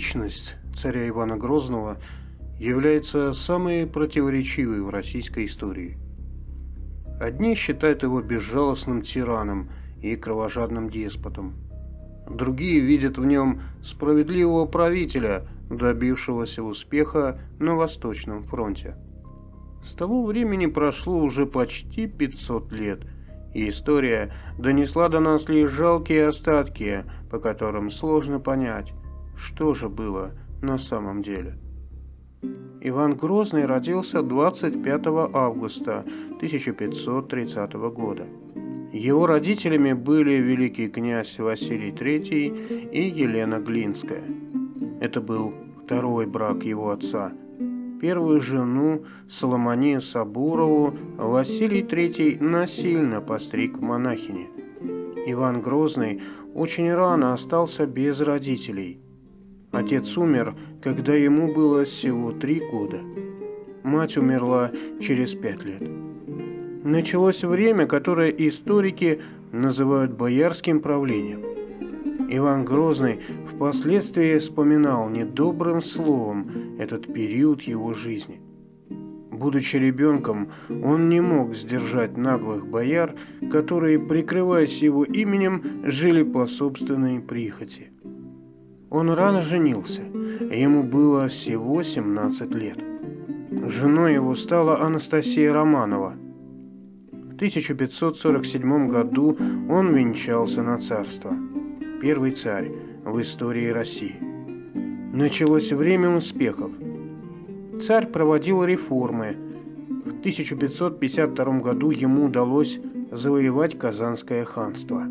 Личность царя Ивана Грозного является самой противоречивой в российской истории. Одни считают его безжалостным тираном и кровожадным деспотом. Другие видят в нем справедливого правителя, добившегося успеха на Восточном фронте. С того времени прошло уже почти 500 лет, и история донесла до нас лишь жалкие остатки, по которым сложно понять, что же было на самом деле. Иван Грозный родился 25 августа 1530 года. Его родителями были великий князь Василий III и Елена Глинская. Это был второй брак его отца. Первую жену, Соломонию Сабурову, Василий III насильно постриг в монахини. Иван Грозный очень рано остался без родителей. Отец умер, когда ему было всего 3 года. Мать умерла через 5 лет. Началось время, которое историки называют боярским правлением. Иван Грозный впоследствии вспоминал недобрым словом этот период его жизни. Будучи ребенком, он не мог сдержать наглых бояр, которые, прикрываясь его именем, жили по собственной прихоти. Он рано женился, ему было всего 17 лет. Женой его стала Анастасия Романова. В 1547 году он венчался на царство. Первый царь в истории России. Началось время успехов. Царь проводил реформы. В 1552 году ему удалось завоевать Казанское ханство.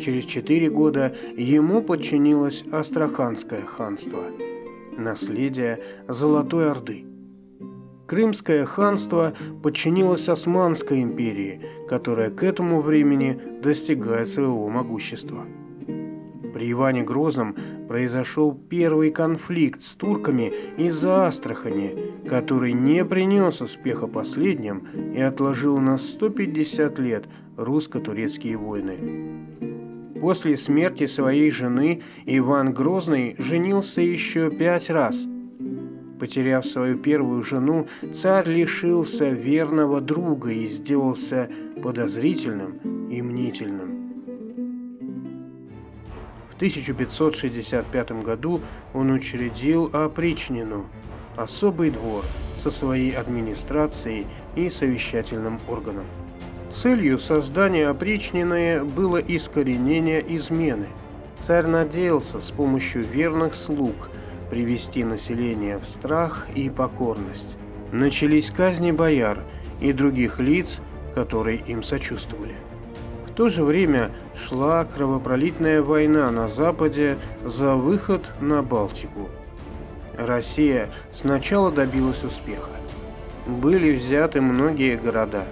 Через 4 года ему подчинилось Астраханское ханство, наследие Золотой Орды. Крымское ханство подчинилось Османской империи, которая к этому времени достигает своего могущества. При Иване Грозном произошел первый конфликт с турками из-за Астрахани, который не принес успеха последним и отложил на 150 лет русско-турецкие войны. После смерти своей жены Иван Грозный женился еще 5 раз. Потеряв свою первую жену, царь лишился верного друга и сделался подозрительным и мнительным. В 1565 году он учредил опричнину, особый двор со своей администрацией и совещательным органом. Целью создания опричнины было искоренение измены. Царь надеялся с помощью верных слуг привести население в страх и покорность. Начались казни бояр и других лиц, которые им сочувствовали. В то же время шла кровопролитная война на Западе за выход на Балтику. Россия сначала добилась успеха. Были взяты многие города.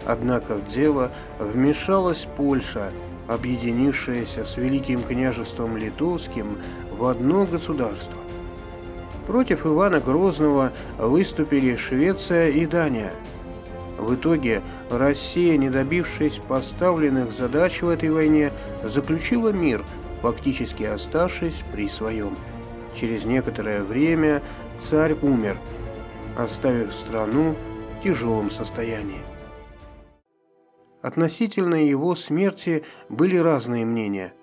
Однако в дело вмешалась Польша, объединившаяся с Великим княжеством Литовским в одно государство. Против Ивана Грозного выступили Швеция и Дания. В итоге Россия, не добившись поставленных задач в этой войне, заключила мир, фактически оставшись при своем. Через некоторое время царь умер, оставив страну в тяжелом состоянии. Относительно его смерти были разные мнения.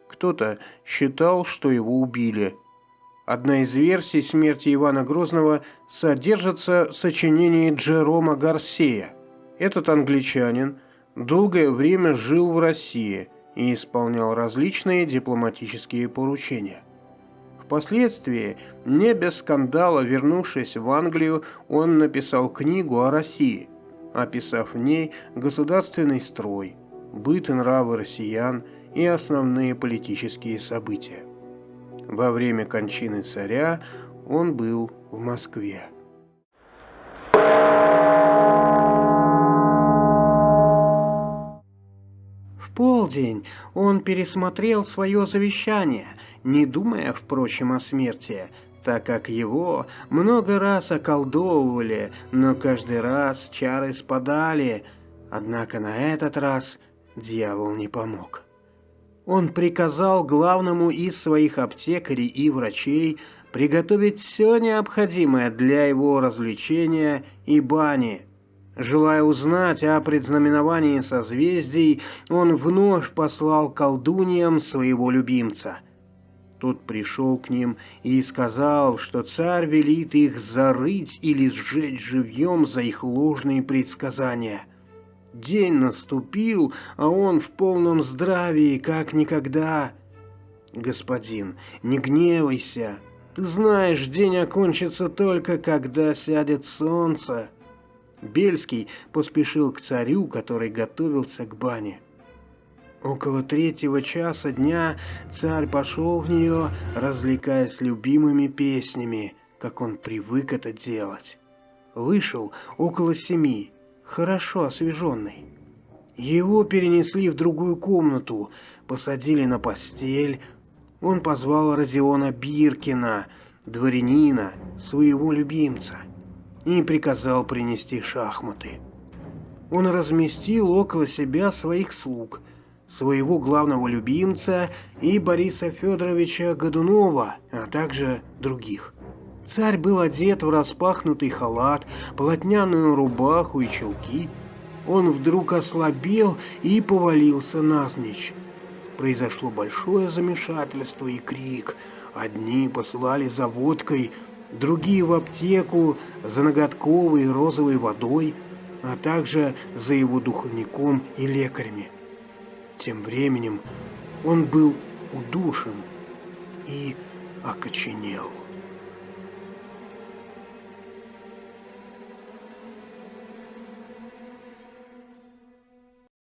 Кто-то считал, что его убили. Одна из версий смерти Ивана Грозного содержится в сочинении Джерома Гарсея. Этот англичанин долгое время жил в России и исполнял различные дипломатические поручения. Впоследствии, не без скандала вернувшись в Англию, он написал книгу о России, описав в ней государственный строй, быт и нравы россиян и основные политические события. Во время кончины царя он был в Москве. В полдень он пересмотрел свое завещание, не думая, впрочем, о смерти, так как его много раз околдовывали, но каждый раз чары спадали. Однако на этот раз дьявол не помог. Он приказал главному из своих аптекарей и врачей приготовить все необходимое для его развлечения и бани. Желая узнать о предзнаменовании созвездий, он вновь послал колдуньям своего любимца. Тот пришел к ним и сказал, что царь велит их зарыть или сжечь живьем за их ложные предсказания. День наступил, а он в полном здравии, как никогда. Господин, не гневайся. Ты знаешь, день окончится только, когда сядет солнце. Бельский поспешил к царю, который готовился к бане. Около 3 часа дня царь пошел в нее, развлекаясь любимыми песнями, как он привык это делать. Вышел около 7, хорошо освеженный. Его перенесли в другую комнату, посадили на постель. Он позвал Родиона Биркина, дворянина, своего любимца, и приказал принести шахматы. Он разместил около себя своих слуг, своего главного любимца и Бориса Федоровича Годунова, а также других. Царь был одет в распахнутый халат, полотняную рубаху и чулки. Он вдруг ослабел и повалился навзничь. Произошло большое замешательство и крик. Одни посылали за водкой, другие в аптеку за ноготковой и розовой водой, а также за его духовником и лекарями. Тем временем он был удушен и окоченел.